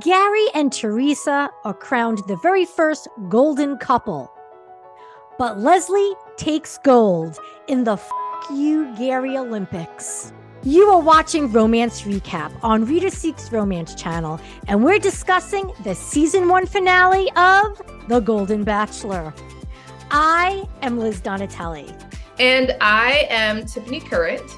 Gary and Teresa are crowned the very first golden couple. But Leslie takes gold in the F You Gary Olympics. You are watching Romance Recap on Reader Seeks Romance channel, and we're discussing the season 1 finale of The Golden Bachelor. I am Liz Donatelli. And I am Tiffany Current.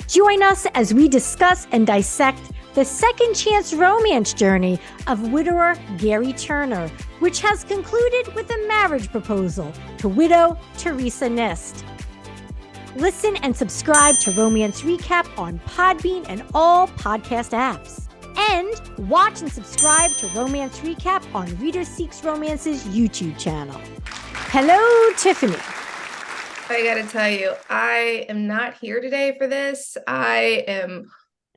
Join us as we discuss and dissect the second chance romance journey of widower Gary Turner, which has concluded with a marriage proposal to widow Teresa Nist. Listen and subscribe to Romance Recap on Podbean and all podcast apps. And watch and subscribe to Romance Recap on Reader Seeks Romance's YouTube channel. Hello, Tiffany. I gotta tell you, I am not here today for this. I am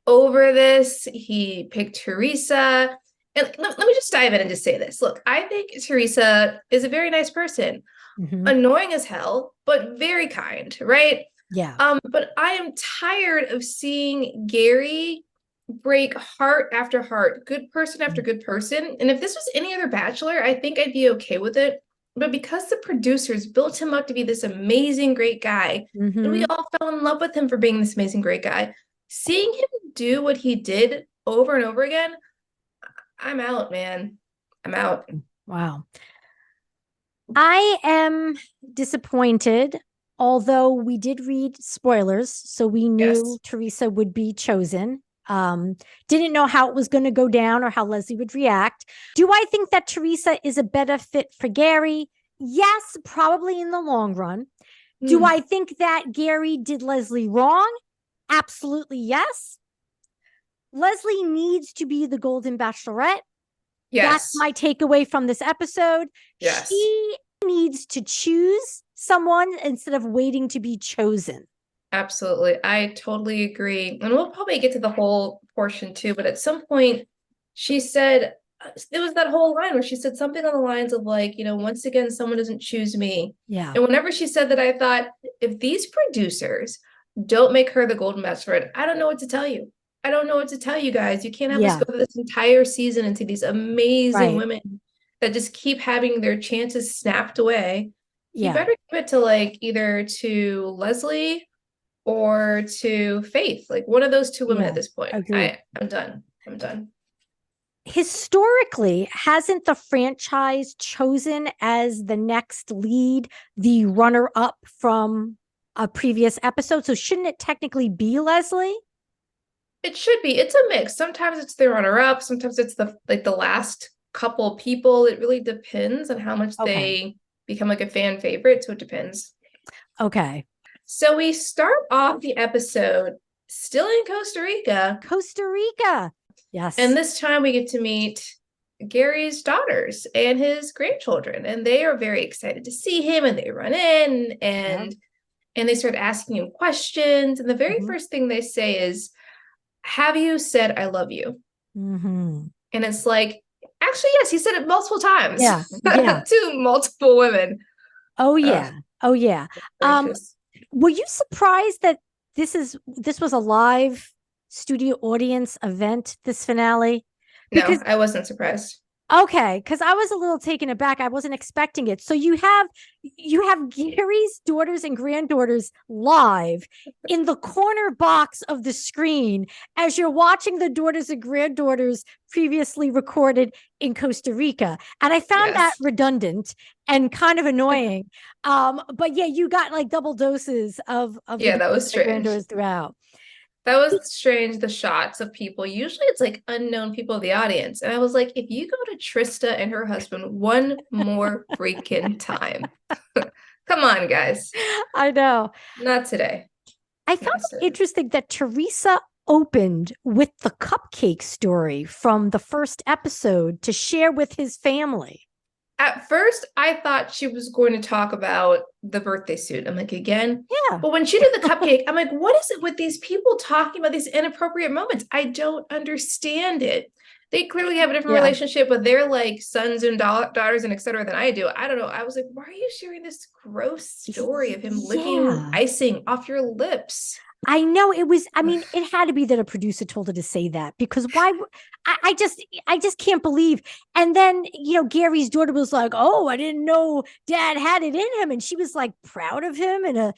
over this. He picked Teresa. And let me just dive in and just say this. Look, I think Teresa is a very nice person. Mm-hmm. Annoying as hell, but very kind, right? Yeah. But I am tired of seeing Gary break heart after heart, good person after good person. And if this was any other bachelor, I think I'd be okay with it. But because the producers built him up to be this amazing, great guy, and we all fell in love with him for being this amazing, great guy, seeing him do what he did over and over again, I'm out, man. I'm out. Wow. I am disappointed, although we did read spoilers, so we knew Teresa would be chosen. Didn't know how it was going to go down or how Leslie would react. Do I think that Teresa is a better fit for Gary? Yes, probably in the long run. Do I think that Gary did Leslie wrong? Absolutely yes. Leslie needs to be the Golden Bachelorette. Yes. That's my takeaway from this episode. Yes. She needs to choose someone instead of waiting to be chosen. Absolutely. I totally agree. And we'll probably get to the whole portion too, but at some point she said, there was that whole line where she said something on the lines of like, once again, someone doesn't choose me. Yeah. And whenever she said that, I thought, if these producers don't make her the Golden Bachelorette, I don't know what to tell you. I don't know what to tell you guys. You can't have us go this entire season into these amazing women that just keep having their chances snapped away. You better give it to like either to Leslie or to Faith, like one of those two women at this point. I'm done. Historically, hasn't the franchise chosen as the next lead the runner-up from a previous episode? So shouldn't it technically be Leslie? It should be. It's a mix. Sometimes it's the runner-up. Sometimes it's the last couple people. It really depends on how much they become like a fan favorite. So it depends. Okay. So we start off the episode still in Costa Rica. Costa Rica. Yes. And this time we get to meet Gary's daughters and his grandchildren. And they are very excited to see him. And they run in and they start asking him questions. And the very first thing they say is, have you said I love you? And it's like, actually, yes, he said it multiple times. Yeah. To multiple women. Oh, yeah. Were you surprised that this was a live studio audience event, this finale? No, I wasn't surprised. Okay, because I was a little taken aback. I wasn't expecting it. So you have Gary's daughters and granddaughters live in the corner box of the screen as you're watching the daughters and granddaughters previously recorded in Costa Rica. And I found that redundant and kind of annoying. But yeah, you got like double doses of that was strange. Granddaughters throughout. That was strange, the shots of people. Usually it's like unknown people in the audience. And I was like, if you go to Trista and her husband one more freaking time. Come on, guys. I know. Not today. I found it interesting that Teresa opened with the cupcake story from the first episode to share with his family. At first, I thought she was going to talk about the birthday suit. I'm like, again? Yeah. But when she did the cupcake, I'm like, what is it with these people talking about these inappropriate moments? I don't understand it. They clearly have a different relationship with their like sons and daughters and et cetera than I do. I don't know. I was like, why are you sharing this gross story of him licking icing off your lips? I know it was, I mean, it had to be that a producer told her to say that because I just can't believe. And then, Gary's daughter was like, "Oh, I didn't know dad had it in him." And she was like proud of him and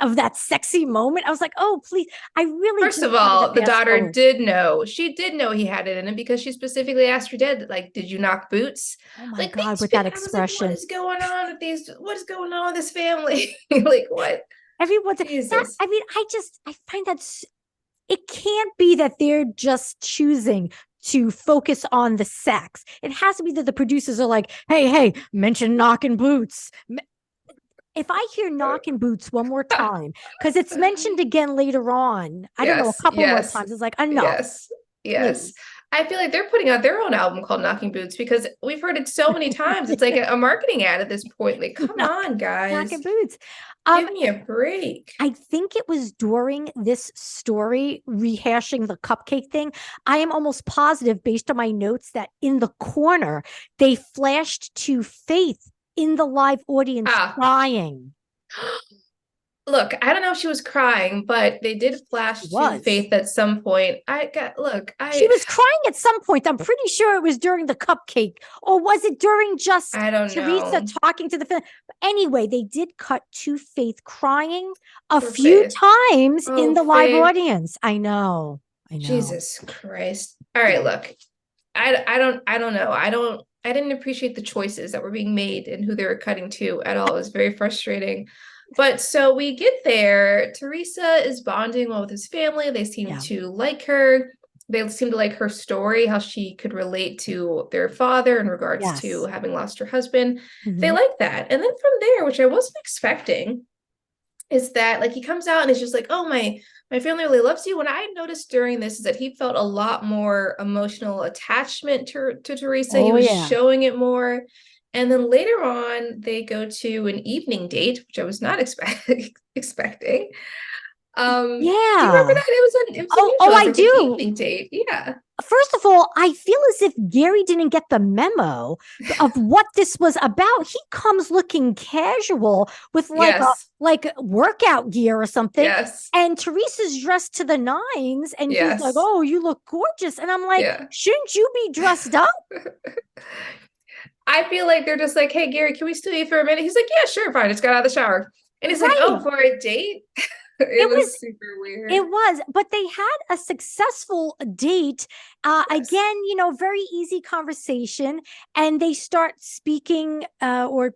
of that sexy moment. I was like, "Oh, please." I really First just of wanted to all, the fast daughter forward. did know. She did know he had it in him because she specifically asked her dad, like, did you knock boots? Oh my Like God, these, with that I was like, what expression. is going on with these? What is going on with this family? Like, what? Everyone's that, Jesus. I mean, I find that it can't be that they're just choosing to focus on the sex. It has to be that the producers are like, hey, mention knocking boots. If I hear knocking boots one more time, because it's mentioned again later on, I don't know, a Yes, couple more yes, times, it's like, enough, yes, yes. please. I feel like they're putting out their own album called Knocking Boots because we've heard it so many times. It's like a marketing ad at this point. Like, come Knock, on, guys, knocking boots. give me a break. I think it was during this story, rehashing the cupcake thing. I am almost positive, based on my notes, that in the corner, they flashed to Faith in the live audience Ah, crying. look, I don't know if she was crying, but they did She flash to was. Faith at some point. She was crying at some point. I'm pretty sure it was during the cupcake, or was it during just I don't Teresa know. talking to the film? Anyway, they did cut to Faith crying a Poor few Faith. times in Oh, the live Faith. audience. I know. I know. Jesus Christ. All right, Yeah. look. I don't know. I didn't appreciate the choices that were being made and who they were cutting to at all. It was very frustrating. But so we get there. Teresa is bonding well with his family. They seem Yeah. to like her. They seem to like her story, how she could relate to their father in regards to Yes. having lost her husband. They Hmm. like that. And then from there, which I wasn't expecting, is that like he comes out and is just like, oh, my family really loves you. What I noticed during this is that he felt a lot more emotional attachment to Teresa. He Oh, was yeah. showing it more. And then later on, they go to an evening date, which I was not expecting. Do you remember Yeah. that? It was Oh, unusual. It was I like an do. evening date. Yeah. First of all, I feel as if Gary didn't get the memo of what this was about. He comes looking casual with Yes. like workout gear or something. Yes. And Teresa's dressed to the nines, and he's like, Yes. "Oh, you look gorgeous." And I'm like, Yeah. "Shouldn't you be dressed up?" I feel like they're just like, hey, Gary, can we steal you for a minute? He's like, yeah, sure, fine. Just got out of the shower. And he's like, oh, Right. for a date? It It was was super weird. It was, but they had a successful date. Yes. Again, very easy conversation, and they start speaking, or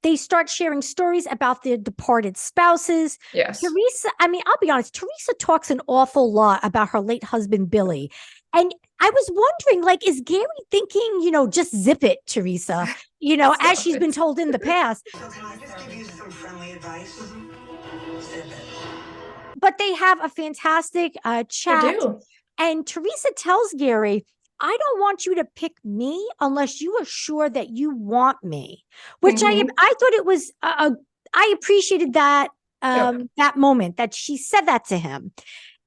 they start sharing stories about their departed spouses. Yes. Teresa, I mean, I'll be honest, Teresa talks an awful lot about her late husband, Billy. And I was wondering, like, is Gary thinking, just zip it, Teresa, as Stop she's been it. told in the past? So can I just give you some friendly advice? Zip it. But they have a fantastic They chat. do. And Teresa tells Gary, I don't want you to pick me unless you are sure that you want me, which Mm-hmm. I thought it was, I appreciated that, Yep. that moment that she said that to him.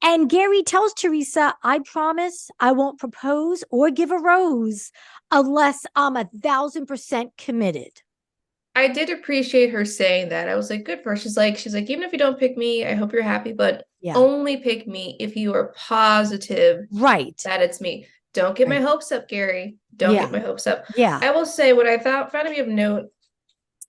And Gary tells Teresa, I promise I won't propose or give a rose unless I'm 1,000% committed. I did appreciate her saying that. I was like, good for her. She's like, even if you don't pick me, I hope you're happy, but Yeah. only pick me if you are positive Right. that it's me. Don't get my Right. hopes up, Gary. Don't Yeah. get my hopes up. Yeah. I will say what I found to be of note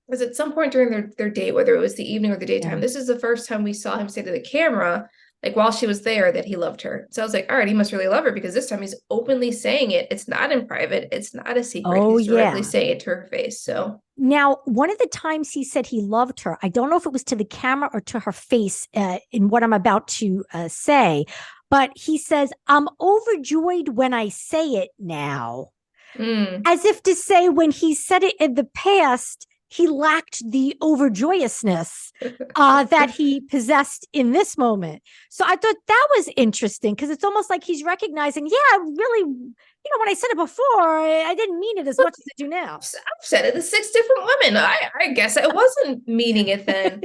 was at some point during their date, whether it was the evening or the Yeah. daytime, this is the first time we saw him say to the camera, like while she was there, that he loved her. So I was like, all right, he must really love her because this time he's openly saying it. It's not in private. It's not a secret. Oh, He's directly yeah. saying it to her face. So Now, one of the times he said he loved her, I don't know if it was to the camera or to her face, in what I'm about to say, but he says, I'm overjoyed when I say it now, mm. as if to say when he said it in the past, he lacked the overjoyousness that he possessed in this moment. So I thought that was interesting because it's almost like he's recognizing, yeah, I really, when I said it before, I didn't mean it as much as I do now. I've said it to six different women. I guess I wasn't meaning it then.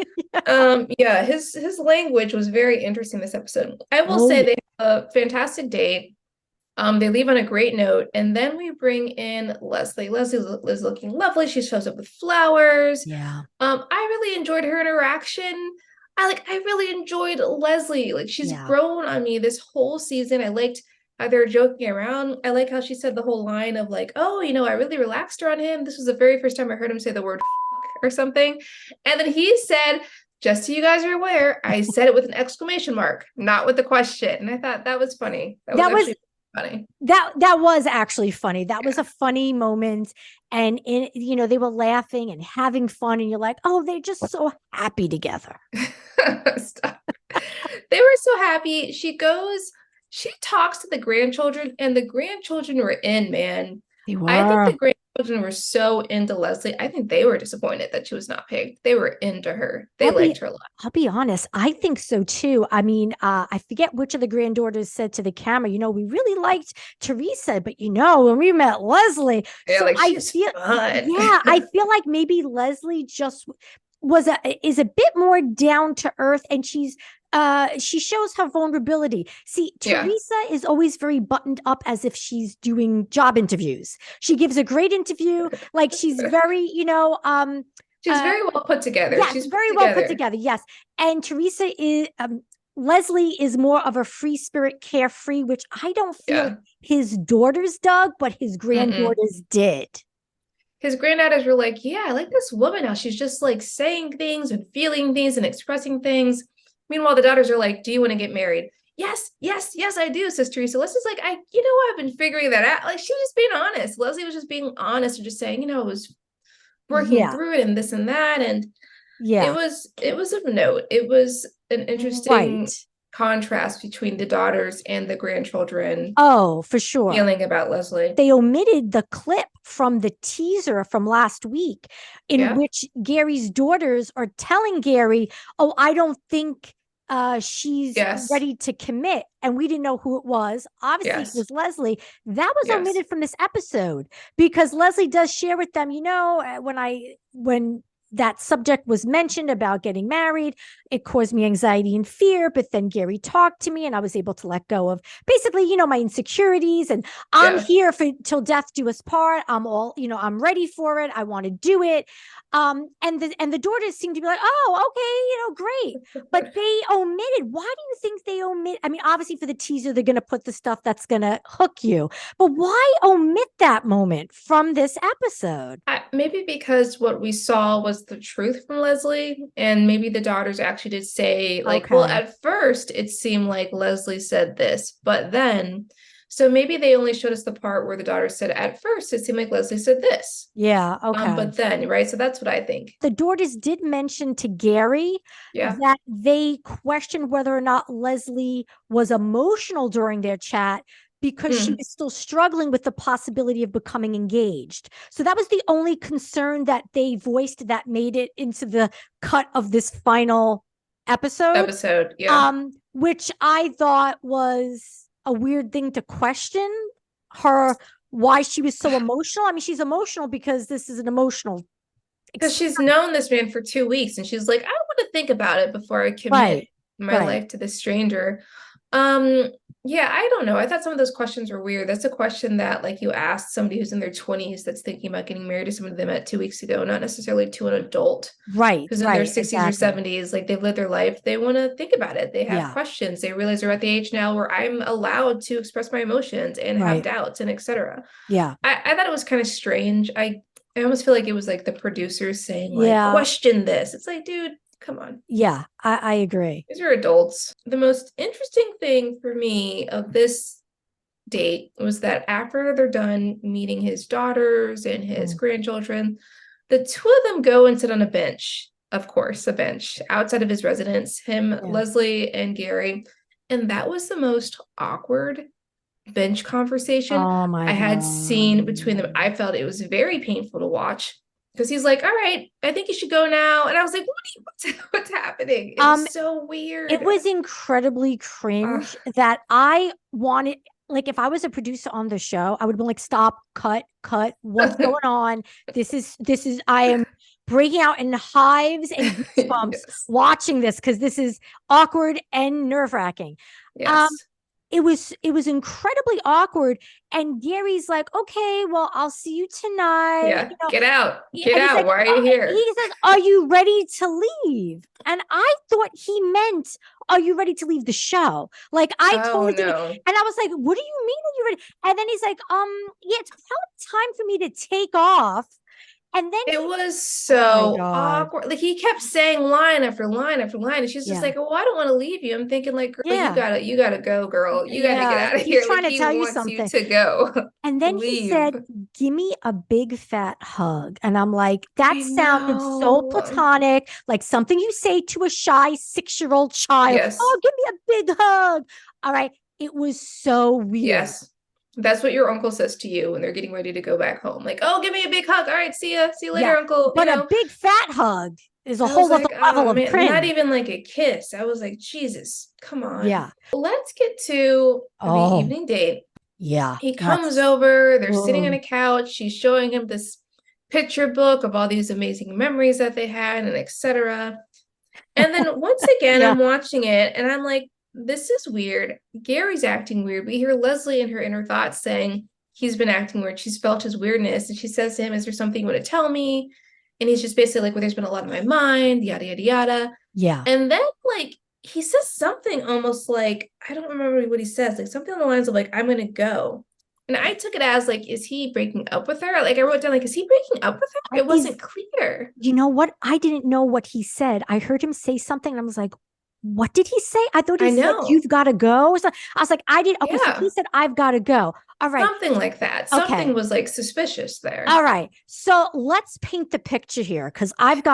Yeah. Yeah, his language was very interesting this episode. I will Oh, say yeah. they have a fantastic date. They leave on a great note, and then we bring in Leslie. Leslie is looking lovely. She shows up with flowers. Yeah. I really enjoyed her interaction. I really enjoyed Leslie. Like she's Yeah. grown on me this whole season. I liked how they were joking around. I like how she said the whole line of like, oh, I really relaxed around him. This was the very first time I heard him say the word or something. And then he said, just so you guys are aware, I said it with an exclamation mark, not with the question. And I thought that was funny. That was actually funny. That was actually funny. That was a funny moment. And they were laughing and having fun. And you're like, oh, they're just so happy together. Stop. They were so happy. She talks to the grandchildren, and the grandchildren were in, man. They were. I think the grandchildren were so into Leslie. I think they were disappointed that she was not picked. They were into her. They liked her a lot. I'll be honest. I think so too. I mean, I forget which of the granddaughters said to the camera, we really liked Teresa, but when we met Leslie, yeah, so like I feel, I feel like maybe Leslie just is a bit more down to earth, and she shows her vulnerability. See, Teresa is always very buttoned up as if she's doing job interviews. She gives a great interview. Like she's very, she's very well put together. Yes, she's very well put together. Yes. And Teresa is, Leslie is more of a free spirit, carefree, which I don't feel his daughters dug, but his granddaughters did. His granddaughters were like, yeah, I like this woman now. She's just like saying things and feeling things and expressing things. Meanwhile, the daughters are like, do you want to get married? Yes, I do, says Teresa. Leslie's like, I've been figuring that out. Like, she was just being honest. Leslie was just being honest and just saying, it was working through it and this and that. And it was of note. It was an interesting contrast between the daughters and the grandchildren. Oh, for sure. Feeling about Leslie. They omitted the clip from the teaser from last week in which Gary's daughters are telling Gary, oh, I don't think she's ready to commit. And we didn't know who it was. Obviously, it was Leslie. That was omitted from this episode because Leslie does share with them, when that subject was mentioned about getting married, it caused me anxiety and fear, but then Gary talked to me and I was able to let go of basically, my insecurities, and I'm here for till death do us part. I'm all, I'm ready for it. I want to do it. And the daughters seem to be like, oh, okay, great. But they omitted. Why do you think they omit? I mean, obviously for the teaser, they're going to put the stuff that's going to hook you, but why omit that moment from this episode? Maybe because what we saw was the truth from Leslie, and maybe the daughters actually did say well, at first it seemed like Leslie said this, but then so maybe they only showed us the part where the daughter said at first it seemed like Leslie said this. Yeah, okay. But then, right? So that's what I think. The daughters did mention to Gary that they questioned whether or not Leslie was emotional during their chat because she was still struggling with the possibility of becoming engaged. So that was the only concern that they voiced that made it into the cut of this final episode. Which I thought was a weird thing to question her, why she was so emotional. I mean, she's emotional because this is an emotional because she's known this man for 2 weeks and she's like, I want to think about it before I commit my life to this stranger. I don't know. I thought some of those questions were weird. That's a question that like you asked somebody who's in their 20s that's thinking about getting married to somebody they met 2 weeks ago, not necessarily to an adult. Right. Who's in their 60s or 70s, like they've lived their life. They want to think about it. They have questions. They realize they're at the age now where I'm allowed to express my emotions and have doubts and etc. Yeah. I thought it was kind of strange. I almost feel like it was like the producers saying question this. It's like, dude, come on. Yeah, I agree. These are adults. The most interesting thing for me of this date was that after they're done meeting his daughters and his grandchildren, the two of them go and sit on a bench, of course, a bench outside of his residence, Leslie and Gary. And that was the most awkward bench conversation I had seen between them. I felt it was very painful to watch. Because he's like, all right, I think you should go now. And I was like, what's happening? It was so weird. It was incredibly cringe that I wanted, like, if I was a producer on the show, I would be like, stop, cut, what's going on? This is, I am breaking out in hives and goosebumps watching this because this is awkward and nerve-wracking. it was incredibly awkward. And Gary's like, okay, well, I'll see you tonight. Yeah, You know, get out. Get and he's out. like, Why are you here? he says, are you ready to leave? And I thought he meant, are you ready to leave the show? Like, I totally didn't. No. And I was like, what do you mean, are you ready? And then he's like, yeah, it's probably time for me to take off. And then It was oh my so God. awkward. Like he kept saying line after line after line. And she's just Yeah. like, oh, I don't want to leave you. I'm thinking like, girl, Yeah. you gotta go, girl. You gotta get Yeah. out of He's here. trying Like to he tell you wants you something. to go. And then he said, Leave. give me a big fat hug. And I'm like, that I sounded so know. platonic, like something you say to a shy 6-year-old child. Yes. Oh, give me a big hug. All right. It was so weird. Yes. That's what your uncle says to you when they're getting ready to go back home. Like, oh, give me a big hug. All right, see ya. See you later, Yeah. uncle. But You a know, big fat hug is a I whole was other like, level oh of man, not cringe. even like a kiss. I was like, Jesus, come on. Yeah. Let's get to the Oh, evening date. yeah. He comes over, they're sitting on Oh. a couch. She's showing him this picture book of all these amazing memories that they had and etc. And then once again, Yeah. I'm watching it and I'm like, this is weird. Gary's acting weird. We hear Leslie in her inner thoughts saying he's been acting weird. She's felt his weirdness. And she says to him, is there something you want to tell me? And he's just basically like, well, there's been a lot on my mind, yada, yada, yada. Yeah. And then like he says something almost like, I don't remember what he says, like something on the lines of like, I'm gonna go. And I took it as like, is he breaking up with her? Like I wrote down, like, is he breaking up with her? It wasn't clear. You know what? I didn't know what he said. I heard him say something and I was like, what did he say? I thought he said, you've got to go. So I was like, I did. Okay. Yeah. So he said, I've got to go. All right. Something like that. Okay. Something was like suspicious there. All right. So let's paint the picture here because I've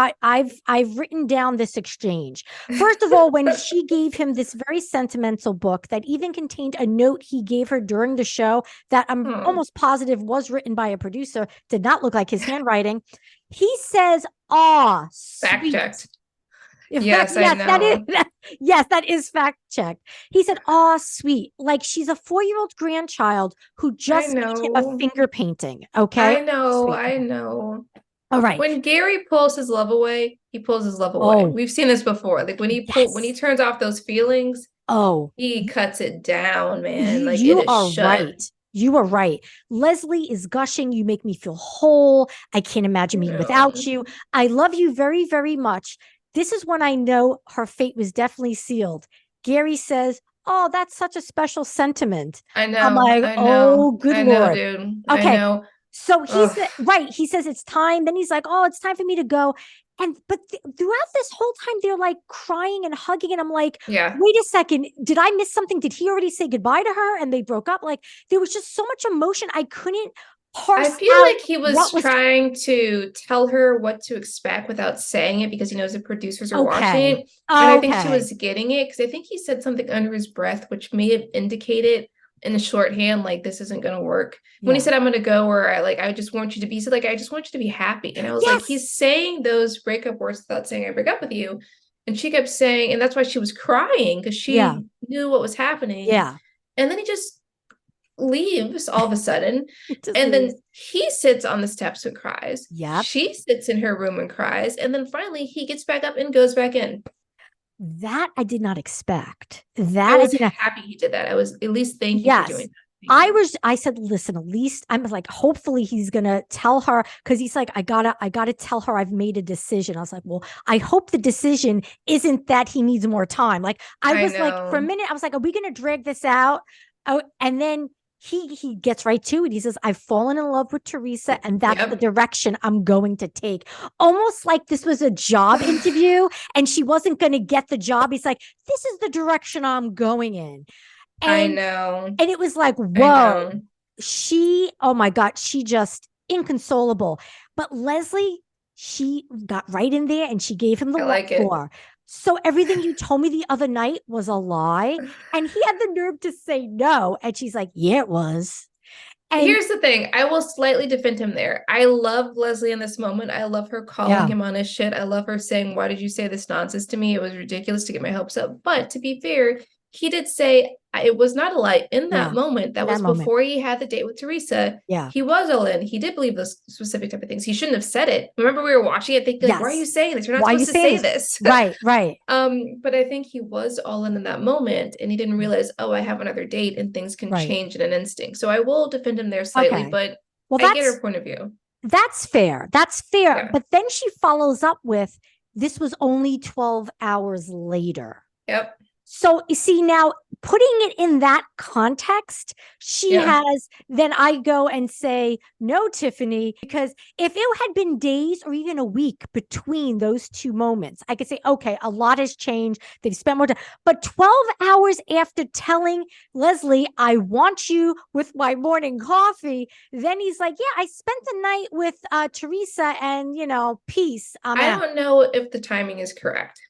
written down this exchange. First of all, when she gave him this very sentimental book that even contained a note he gave her during the show that I'm almost positive was written by a producer, did not look like his handwriting. He says, "Aw, fact sweet." checked. Yes, I know. That is fact checked. He said, "Aw, sweet." Like she's a 4-year-old grandchild who just made him a finger painting. Okay. I know. All right. When Gary pulls his love away, he pulls his love away. We've seen this before. Like when he turns off those feelings, he cuts it down, man. Like you it is are shut. right. You are right. Leslie is gushing. You make me feel whole. I can't imagine me without you. I love you very, very much. This is when I know her fate was definitely sealed. Gary says, "Oh, that's such a special sentiment." I know. I'm like, oh, good Lord. Dude. Okay. I know. So he said, right. He says it's time. Then he's like, "Oh, it's time for me to go." But throughout this whole time, they're like crying and hugging. And I'm like, wait a second. Did I miss something? Did he already say goodbye to her and they broke up? Like there was just so much emotion. I couldn't parse I feel like he was trying to tell her what to expect without saying it because he knows the producers are watching. And I think she was getting it because I think he said something under his breath, which may have indicated in the shorthand, like this isn't gonna work. When he said I'm gonna go, or I just want you to be, he said like I just want you to be happy. And I was like, he's saying those breakup words without saying I break up with you. And she kept saying, and that's why she was crying because she knew what was happening. Yeah. And then he just leaves all of a sudden. And then he sits on the steps and cries. Yeah. She sits in her room and cries. And then finally he gets back up and goes back in. That I did not expect. I was happy he did that. I was at least thank you for doing that. I said, listen, at least I'm like, hopefully he's gonna tell her because he's like, I gotta tell her I've made a decision. I was like, well, I hope the decision isn't that he needs more time. Like I was like, for a minute, I was like, are we gonna drag this out? Oh, and then he gets right to it. He says, I've fallen in love with Teresa, and that's the direction I'm going to take. Almost like this was a job interview and she wasn't going to get the job. He's like, this is the direction I'm going in. And, I know. And it was like, whoa, oh my God, she just inconsolable. But Leslie, she got right in there and she gave him the love for. So everything you told me the other night was a lie. And he had the nerve to say no. And she's like, yeah, it was. And here's the thing. I will slightly defend him there. I love Leslie in this moment. I love her calling him on his shit. I love her saying, why did you say this nonsense to me? It was ridiculous to get my hopes up. But to be fair, he did say it was not a lie in that Yeah, moment. That in was that moment. before he had the date with Teresa. Yeah. He was all in. He did believe those specific type of things. He shouldn't have said it. Remember, we were watching it thinking, like, why are you Yes. saying this? You're not Why are you supposed to saying say this. Right, right. But I think he was all in that moment, and he didn't realize, oh, I have another date, and things can Right. change in an instinct. So I will defend him there slightly, Okay. but Well, I get her point of view. that's fair. That's fair. Yeah. But then she follows up with, this was only 12 hours later. Yep. So you see, now putting it in that context, she has, then I go and say, no, Tiffany, because if it had been days or even a week between those two moments, I could say, okay, a lot has changed. They've spent more time. But 12 hours after telling Leslie, I want you with my morning coffee, then he's like, yeah, I spent the night with Teresa and, peace. I don't know if the timing is correct.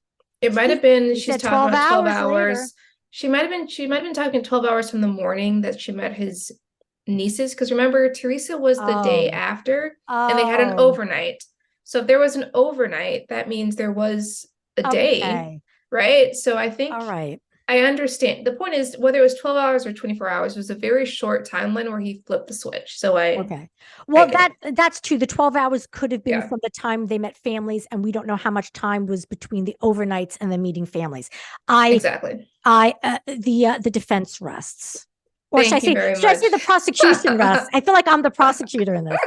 It might have been she's talking about 12 hours. She might have been talking 12 hours from the morning that she met his nieces. Because remember, Teresa was the day after, and they had an overnight. So if there was an overnight, that means there was a day, right? So I think I understand. The point is, whether it was 12 hours or 24 hours, it was a very short timeline where he flipped the switch. So well, that's true. The 12 hours could have been from the time they met families, and we don't know how much time was between the overnights and the meeting families. The defense rests. Or should I say the prosecution rests? I feel like I'm the prosecutor in this.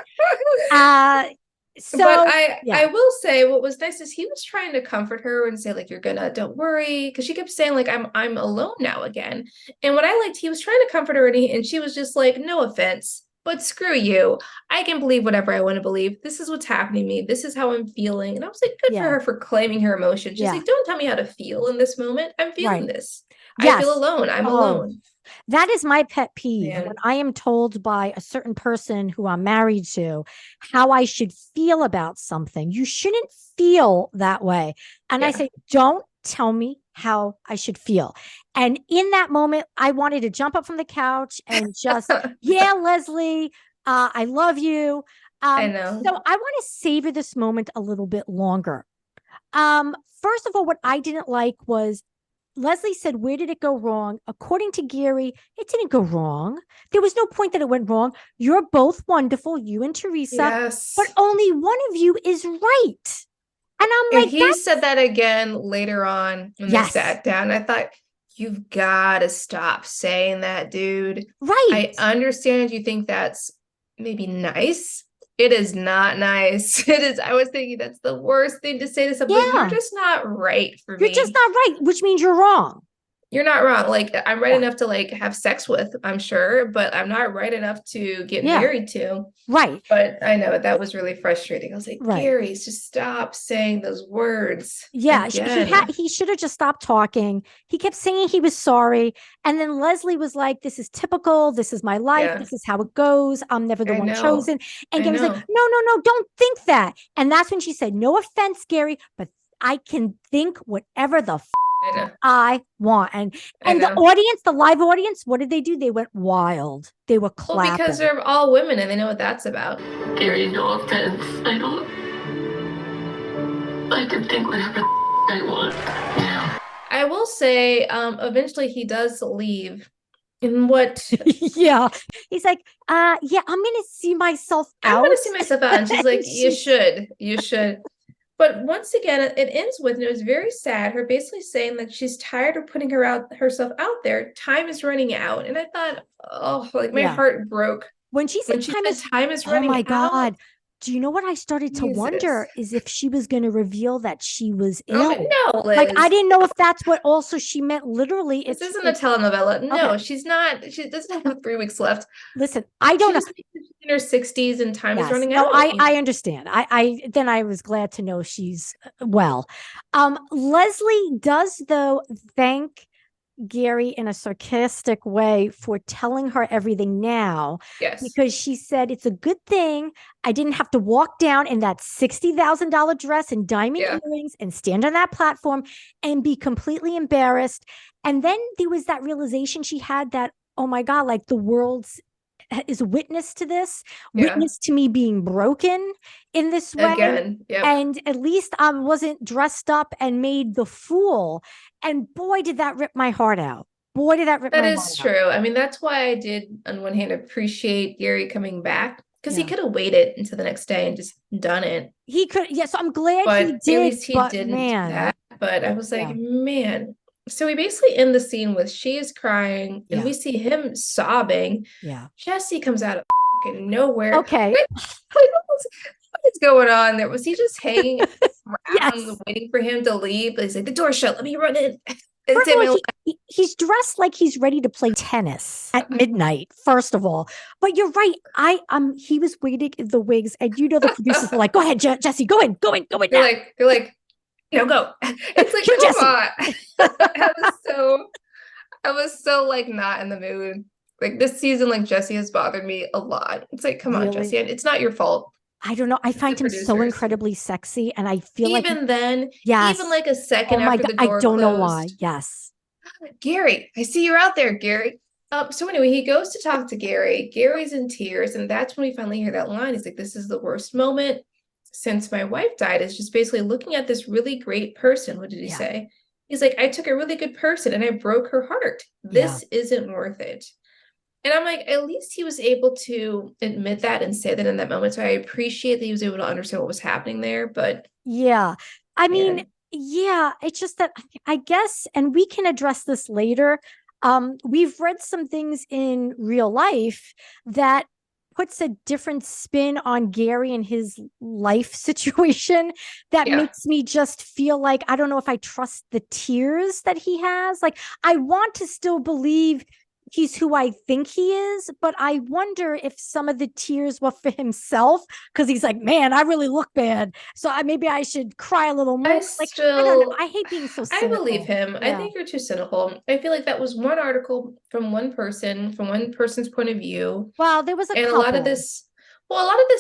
But I will say what was nice is he was trying to comfort her and say, like, don't worry, because she kept saying, like, I'm alone now again. And what I liked, he was trying to comfort her, and she was just like, no offense, but screw you. I can believe whatever I want to believe. This is what's happening to me. This is how I'm feeling. And I was like, good for her for claiming her emotions. She's like, don't tell me how to feel in this moment. I'm feeling this. I feel alone. I'm alone. That is my pet peeve. When I am told by a certain person who I'm married to how I should feel about something. You shouldn't feel that way. And I say, don't tell me how I should feel. And in that moment, I wanted to jump up from the couch and just, Leslie, I love you. I know. So I want to savor this moment a little bit longer. First of all, what I didn't like was Leslie said, where did it go wrong? According to Gary, it didn't go wrong. There was no point that it went wrong. You're both wonderful, you and Teresa, but only one of you is right. And I'm like, he said that again later on when they sat down. I thought, you've got to stop saying that, dude. Right. I understand you think that's maybe nice. It is not nice. It is. I was thinking that's the worst thing to say to somebody. You're just not right for me. You're just not right, which means you're wrong. You're not wrong. Like, I'm right enough to, like, have sex with, I'm sure, but I'm not right enough to get married to. Right. But I know that was really frustrating. I was like, Gary, just stop saying those words. Yeah. He should have just stopped talking. He kept saying he was sorry. And then Leslie was like, this is typical. This is my life. This is how it goes. I'm never the one chosen. And Gary's like, no, don't think that. And that's when she said, no offense, Gary, but I can think whatever the I want. And the audience, the live audience, what did they do? They went wild. They were clapping. Well, because they're all women and they know what that's about. Gary, no offense. I can think whatever I want. I will say, eventually he does leave. In what? He's like, I'm gonna see myself out. I'm gonna see myself out. And she's like, you should. But once again, it ends with, and it was very sad, her basically saying that she's tired of putting herself out there. Time is running out. And I thought, my heart broke. When she said time is running out. Oh my God. Do you know what I started to wonder is if she was going to reveal that she was ill? No, Liz. Like, I didn't know if that's what also she meant literally. This isn't a telenovela. No, she's not. She doesn't have 3 weeks left. Listen, I don't know. She's in her 60s and time is running out. I understand. I was glad to know she's well. Leslie does, though, thank Gary in a sarcastic way for telling her everything now. Yes. Because she said, it's a good thing I didn't have to walk down in that $60,000 dress and diamond earrings and stand on that platform and be completely embarrassed. And then there was that realization she had that, oh my God, like the world's is witness to this, witness to me being broken in this way. Again, and at least I wasn't dressed up and made the fool. And boy, did that rip my heart out. boy, did that rip That my is heart out. true. I mean, that's why I did, on one hand, appreciate Gary coming back, because he Yeah. could have waited until the next day and just done it. He could, yes, I'm glad he But at did, least he but didn't do man, that. But I was like, yeah, man. So we basically end the scene with she is crying and yeah, we see him sobbing. yeah. Jesse comes out of fucking nowhere. Okay. Like, what is going on there? Was he just hanging around Yes. waiting for him to leave? But he's like, the door's shut. Let me run in. And First of Tim all, and he's dressed like he's ready to play tennis at midnight, first of all. But you're right. He was waiting in the wings, and the producers were like, go ahead, Jesse, go in now. they're like, go. It's like, Cue come Jesse. on. I was so like not in the mood. Like this season, like Jesse has bothered me a lot. It's like, come on, Really? Jesse. And it's not your fault. I don't know. I It's the find him so producers. incredibly sexy, and I feel like, Even then, even yes. like a Oh second my after God. the I door don't know why. closed, Yes. Gary, I see you're out there, Gary. So anyway, he goes to talk to Gary. Gary's in tears, and that's when we finally hear that line. He's like, "This is the worst moment since my wife died." It's just basically looking at this really great person. What did he Yeah. say? He's like, "I took a really good person and I broke her heart. Yeah. This isn't worth it." And I'm like, at least he was able to admit that and say that in that moment. So I appreciate that he was able to understand what was happening there. But Yeah. I mean, man, yeah, it's just that I guess, and we can address this later. We've read some things in real life that puts a different spin on Gary and his life situation that yeah, makes me just feel like I don't know if I trust the tears that he has. Like, I want to still believe he's who I think he is, but I wonder if some of the tears were for himself because he's like, man, I really look bad. So maybe I should cry a little more. Like, I don't know. I hate being so I believe cynical. him. I Yeah. think you're too cynical. I feel like that was one article from one person's point of view. Well, there was a And couple. a lot of this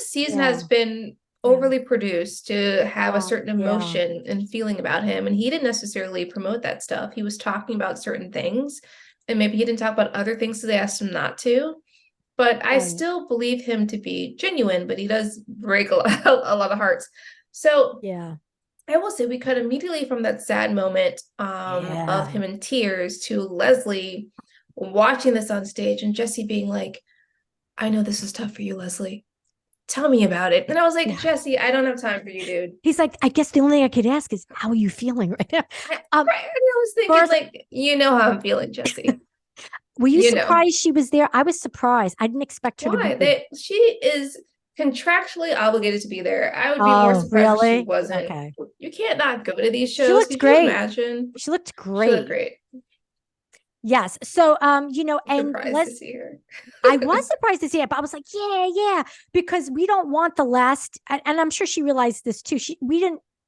season Yeah. has been Yeah. overly produced to have a Well, certain yeah. emotion and feeling about him. And he didn't necessarily promote that stuff. He was talking about certain things, and maybe he didn't talk about other things because they asked him not to. But I Right. still believe him to be genuine, but he does break a lot of hearts. So Yeah. I will say we cut immediately from that sad moment of Yeah. him in tears to Leslie watching this on stage and Jesse being like, I know this is tough for you, Leslie. Tell me about it. And I was like, Yeah. Jesse, I don't have time for you, dude. He's like, I guess the only thing I could ask is, how are you feeling right now? Right. And I was thinking, First, like, you know how I'm feeling, Jesse. were you You know. surprised she was there? I was surprised. I didn't expect her to be Why? there. She is contractually obligated to be there. I would be more Oh, surprised if she really? wasn't. Okay. You can't not go to these She shows. looked Could you great. imagine? She looked She looked great. great. Yes. So, I'm and surprised to see her. I was surprised to see it, but I was like, yeah, because we don't want the last, and I'm sure she realized this too.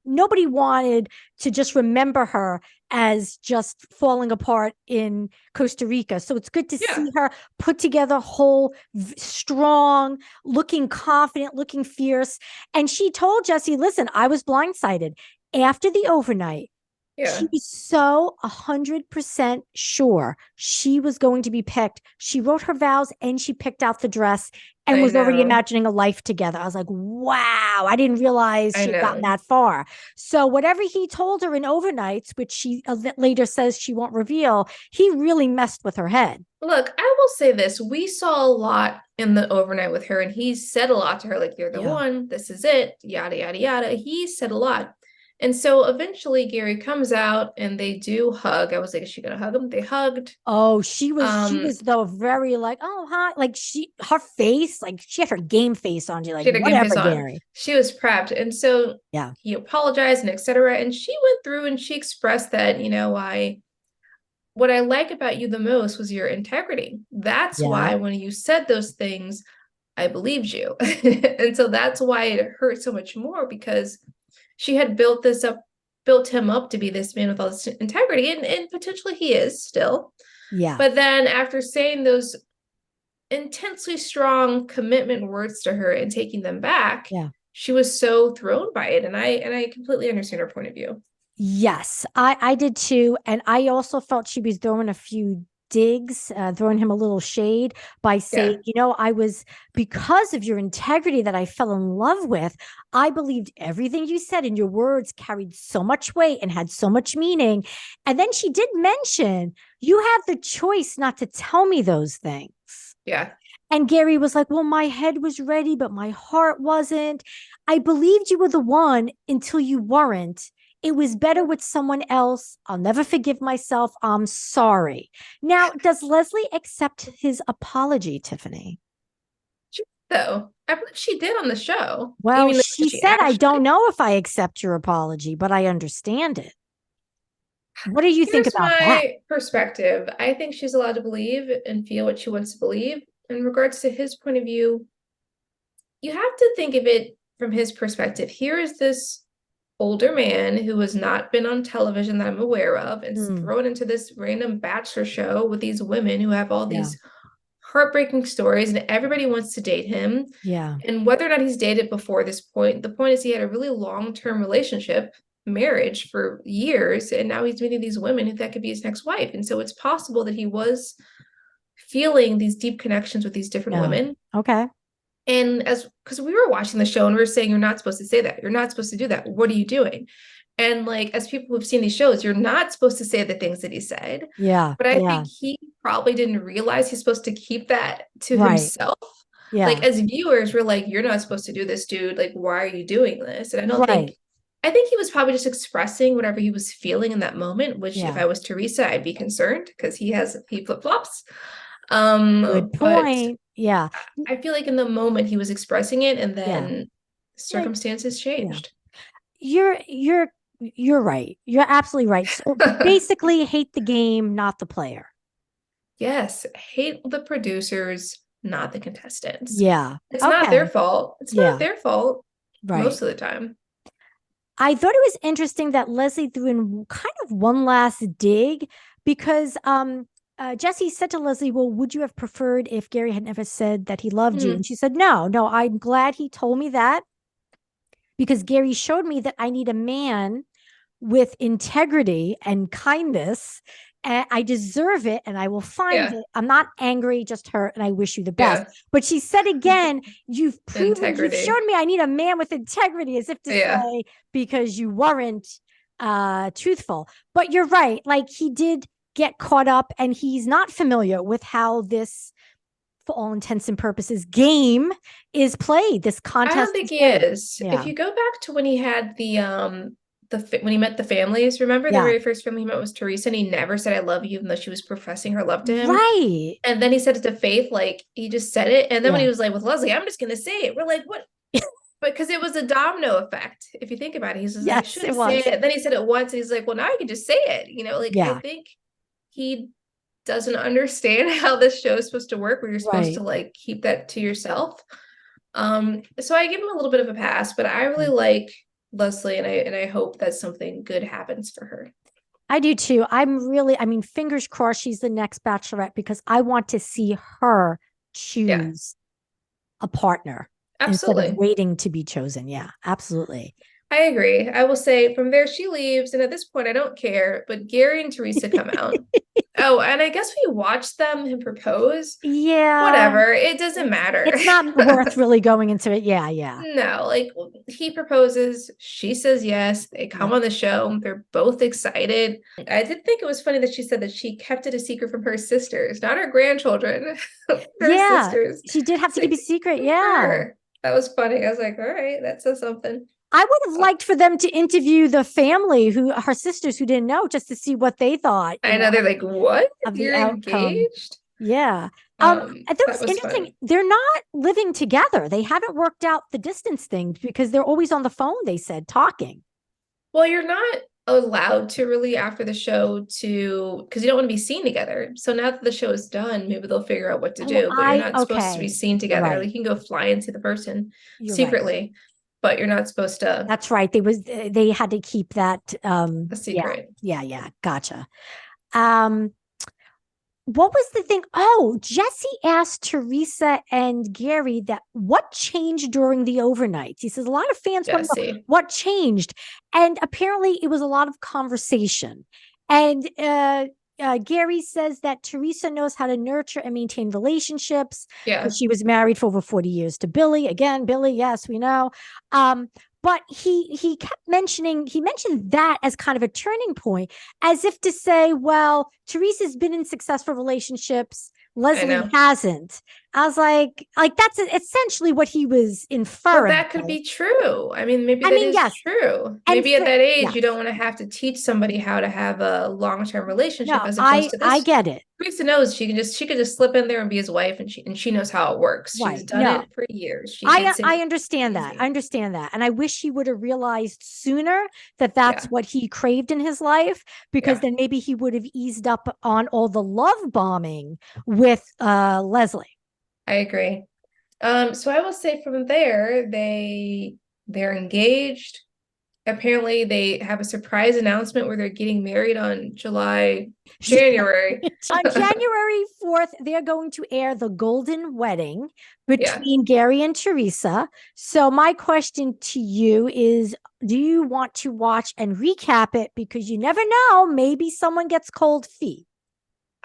Nobody wanted to just remember her as just falling apart in Costa Rica. So it's good to Yeah. see her put together whole, strong, looking confident, looking fierce. And she told Jesse, listen, I was blindsided after the overnight. Yeah. She was so 100% sure she was going to be picked. She wrote her vows and she picked out the dress and I was already know. imagining a life together. I was like, wow, I didn't realize I she had gotten know. that far. So whatever he told her in overnights, which she later says she won't reveal, he really messed with her head. Look, I will say this. We saw a lot in the overnight with her, and he said a lot to her, like, you're the Yeah. one, this is it, yada, yada, yada. He said a lot. And so eventually Gary comes out and they do hug. I was like, is she gonna hug him? They hugged. Oh, she was though very like, oh, hi. Like her face, like she had her game face on. She's like, She had a game face whatever, on. Gary. She was prepped. And so Yeah. he apologized and etc. And she went through and she expressed that, what I like about you the most was your integrity. That's Yeah. why when you said those things, I believed you. And so that's why it hurt so much more, because she had built him up to be this man with all this integrity, and potentially he is still. Yeah. But then after saying those intensely strong commitment words to her and taking them back, Yeah. she was so thrown by it. And I completely understand her point of view. Yes, I did too. And I also felt she was throwing a few digs, throwing him a little shade by saying, because of your integrity that I fell in love with, I believed everything you said, and your words carried so much weight and had so much meaning. And then she did mention, you have the choice not to tell me those things. Yeah. And Gary was like, well, my head was ready, but my heart wasn't. I believed you were the one until you weren't. It was better with someone else. I'll never forgive myself. I'm sorry. Now, does Leslie accept his apology, Tiffany? Though I believe she did on the show. Well, she said, I don't know if I accept your apology, but I understand it. What do you think about that? Here's my perspective. I think she's allowed to believe and feel what she wants to believe. In regards to his point of view, you have to think of it from his perspective. Here is this older man who has not been on television that I'm aware of and thrown into this random Bachelor show with these women who have all these heartbreaking stories, and everybody wants to date him. Yeah. And whether or not he's dated before this point, the point is he had a really long-term relationship, marriage for years, and now he's meeting these women that could be his next wife. And so it's possible that he was feeling these deep connections with these different women. Okay. And because we were watching the show and we were saying, you're not supposed to say that. You're not supposed to do that. What are you doing? And like, as people who've seen these shows, you're not supposed to say the things that he said. Yeah. But I think he probably didn't realize he's supposed to keep that to himself. Yeah. Like, as viewers, we're like, you're not supposed to do this, dude. Like, why are you doing this? And I think he was probably just expressing whatever he was feeling in that moment, which if I was Teresa, I'd be concerned because he flip-flops. Good point. Yeah. I feel like in the moment he was expressing it, and then circumstances changed. You're right. You're absolutely right. So basically, hate the game, not the player. Yes, hate the producers, not the contestants. Yeah. It's not their fault. It's not their fault most of the time. I thought it was interesting that Leslie threw in kind of one last dig because Jesse said to Leslie, well, would you have preferred if Gary had never said that he loved you? And she said, no, I'm glad he told me that because Gary showed me that I need a man with integrity and kindness. And I deserve it and I will find it. I'm not angry, just hurt, and I wish you the best. But she said again, you've proven, you've shown me I need a man with integrity, as if to say, because you weren't truthful. But you're right. Like, he did get caught up and he's not familiar with how this, for all intents and purposes, game is played. This contest. I don't think he is. If you go back to when he had when he met the families, remember the very first family he met was Teresa, and he never said I love you, even though she was professing her love to him. Right. And then he said it to Faith, like he just said it. And then when he was like with Leslie, I'm just gonna say it. We're like, what? But because it was a domino effect, if you think about it, he's just like, I shouldn't say it. Then he said it once, and he's like, well, now I can just say it. I think he doesn't understand how this show is supposed to work, where you're supposed to like keep that to yourself. So I give him a little bit of a pass, but I really like Leslie, and I hope that something good happens for her. I do too. I mean, fingers crossed she's the next Bachelorette, because I want to see her choose a partner instead of waiting to be chosen. Yeah, absolutely. I agree. I will say from there she leaves, and at this point I don't care, but Gary and Teresa come out. Oh, and I guess we watched him propose. Yeah. Whatever. It doesn't matter. It's not worth really going into it. Yeah, yeah. No, like he proposes, she says yes, they come on the show, they're both excited. I did think it was funny that she said that she kept it a secret from her sisters, not her grandchildren. Her sisters. She did have to keep a secret. Yeah. That was funny. I was like, all right, that says something. I would have liked for them to interview the family, her sisters who didn't know, just to see what they thought. I know, they're like, what? You're outcome. Engaged? Yeah. That was interesting. Fun. They're not living together. They haven't worked out the distance thing because they're always on the phone, they said, talking. Well, you're not allowed to really after the show because you don't want to be seen together. So now that the show is done, maybe they'll figure out what to do. But you're not supposed to be seen together. Like, you can go fly and see the person secretly. But you're not supposed to. That's right. They had to keep that a secret. Yeah. Gotcha. What was the thing? Oh, Jesse asked Teresa and Gary that what changed during the overnights. He says a lot of fans want to know what changed. And apparently it was a lot of conversation. And Gary says that Teresa knows how to nurture and maintain relationships Yeah. because she was married for over 40 years to Billy. Again, Billy, yes, we know. But he mentioned that as kind of a turning point, as if to say, well, Teresa's been in successful relationships. Leslie hasn't. I was like that's essentially what he was inferring. Well, that could be true. I mean, maybe that is yes. true. Maybe at that age, you don't want to have to teach somebody how to have a long-term relationship, as opposed to this. I get it. Teresa knows she could just slip in there and be his wife, and she knows how it works. Right. She's done it for years. I understand that. I understand that. And I wish he would have realized sooner that that's what he craved in his life, because then maybe he would have eased up on all the love bombing with Leslie. I agree. So I will say from there, they're engaged. Apparently they have a surprise announcement where they're getting married on January. On January 4th, they're going to air the Golden Wedding between Gary and Teresa. So my question to you is, do you want to watch and recap it? Because you never know, maybe someone gets cold feet.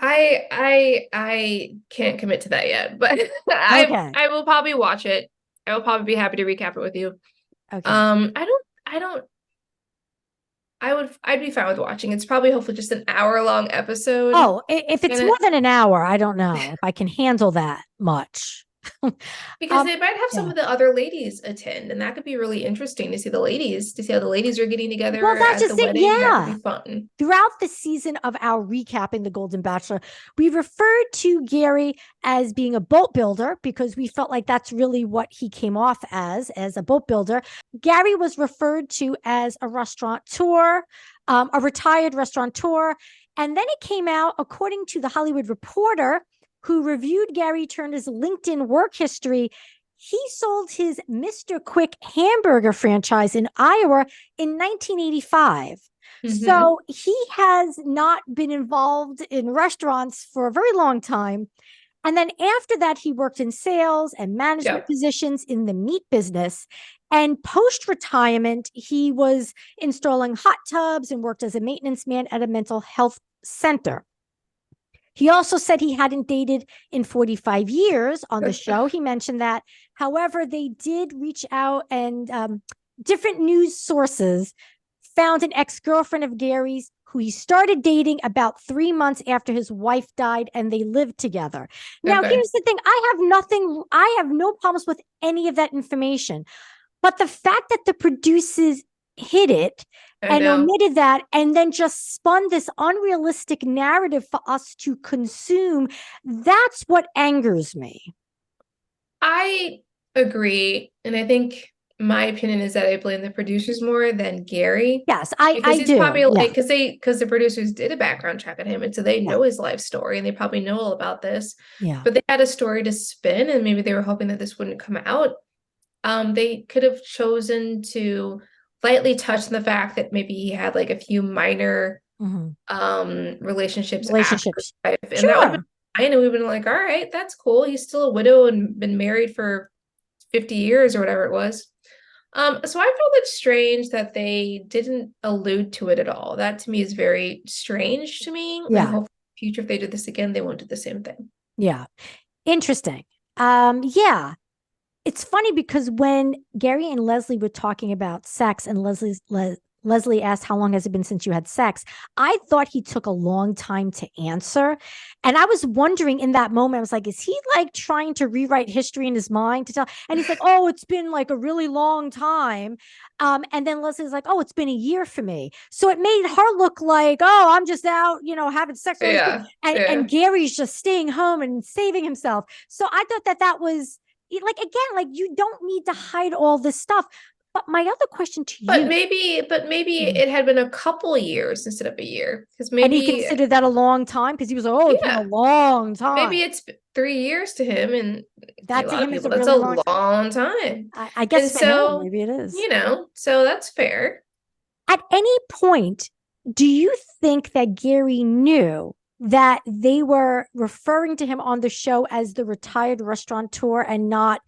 I can't commit to that yet, but I will probably watch it. I will probably be happy to recap it with you. Okay. I'd be fine with watching. It's probably hopefully just an hour-long episode. Oh, if it's more than an hour, I don't know if I can handle that much. Because they might have some of the other ladies attend, and that could be really interesting to see how the ladies are getting together. Well, that's just it. Yeah, that could be fun. Throughout the season of our recapping the Golden Bachelor, we referred to Gary as being a boat builder because we felt like that's really what he came off as a boat builder. Gary was referred to as a restaurateur, a retired restaurateur, and then it came out, according to the Hollywood Reporter, who reviewed Gary Turner's LinkedIn work history, he sold his Mr. Quick hamburger franchise in Iowa in 1985. So he has not been involved in restaurants for a very long time. And then after that, he worked in sales and management positions in the meat business. And post-retirement, he was installing hot tubs and worked as a maintenance man at a mental health center. He also said he hadn't dated in 45 years on the show. He mentioned that. However, they did reach out, and different news sources found an ex-girlfriend of Gary's who he started dating about 3 months after his wife died, and they lived together. Now, here's the thing. I have no problems with any of that information. But the fact that the producers hid it and omitted that, and then just spun this unrealistic narrative for us to consume, that's what angers me. I agree. And I think my opinion is that I blame the producers more than Gary. Yes, I do. Probably because the producers did a background check on him, and so they know his life story, and they probably know all about this. Yeah. But they had a story to spin, and maybe they were hoping that this wouldn't come out. They could have chosen to lightly touch on the fact that maybe he had like a few minor relationships. And that would have been fine, and we've been like, all right, that's cool. He's still a widow and been married for 50 years or whatever it was. So I felt it strange that they didn't allude to it at all. That to me is very strange to me. Yeah. And hopefully in the future, if they do this again, they won't do the same thing. Yeah. Interesting. Yeah. It's funny because when Gary and Leslie were talking about sex, and Leslie asked, how long has it been since you had sex? I thought he took a long time to answer. And I was wondering in that moment, I was like, is he like trying to rewrite history in his mind to tell? And he's like, oh, it's been like a really long time. And then Leslie's like, oh, it's been a year for me. So it made her look like, oh, I'm just out, having sex. And Gary's just staying home and saving himself. So I thought that was, like, again, like, you don't need to hide all this stuff. But my other question to you, but maybe it had been a couple years instead of a year, because maybe, and he considered that a long time, because he was like, oh, it's been a long time. Maybe it's 3 years to him, and that to him is that's a long time. I guess so. Maybe it is. So that's fair. At any point, do you think that Gary knew that they were referring to him on the show as the retired restaurateur and not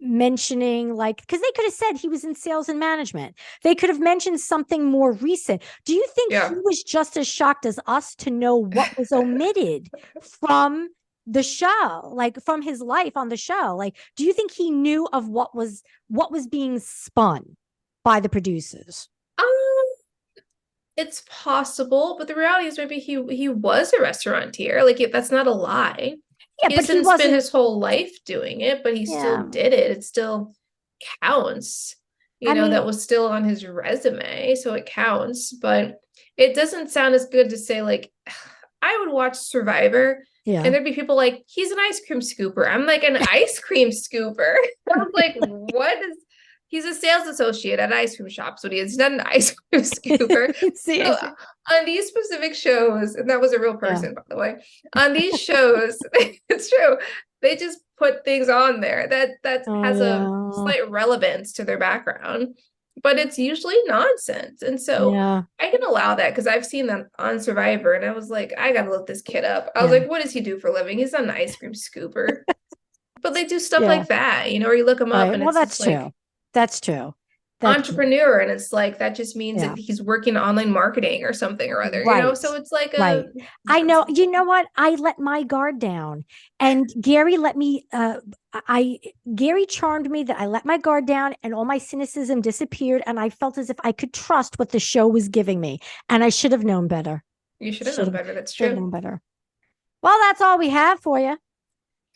mentioning, like, because they could have said he was in sales and management. They could have mentioned something more recent. Do you think he was just as shocked as us to know what was omitted from the show, like from his life on the show? Like, do you think he knew of what was being spun by the producers? It's possible, but the reality is maybe he was a restaurateur. Like, that's not a lie. Yeah, He but he didn't wasn't spend his whole life doing it, but he still did it. It still counts. You know, that was still on his resume, so it counts. But it doesn't sound as good to say, like, I would watch Survivor, and there'd be people like, he's an ice cream scooper. I'm like, an ice cream scooper? I was like, what is... He's a sales associate at ice cream shops. What he is, he's not an ice cream scooper. So on these specific shows, and that was a real person, by the way. On these shows, it's true. They just put things on there that has a slight relevance to their background, but it's usually nonsense. And so I can allow that because I've seen them on Survivor, and I was like, I gotta look this kid up. I was like, what does he do for a living? He's not an ice cream scooper. But they do stuff like that, you know, or you look him up, and it's that's true. like, That's true. Entrepreneur, and it's like that just means that he's working online marketing or something or other, you know. So it's like I know. You know what? I let my guard down, and Gary let me. Gary charmed me that I let my guard down, and all my cynicism disappeared, and I felt as if I could trust what the show was giving me, and I should have known better. You should have known better. That's true. Known better. Well, that's all we have for you.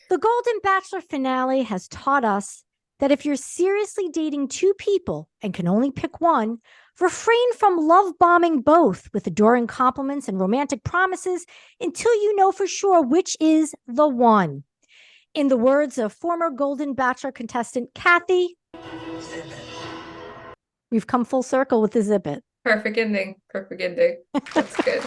The Golden Bachelor finale has taught us that if you're seriously dating two people and can only pick one, refrain from love bombing both with adoring compliments and romantic promises until you know for sure which is the one. In the words of former Golden Bachelor contestant Kathy, Zip it. We've come full circle with the zip it. Perfect ending. Perfect ending. That's good.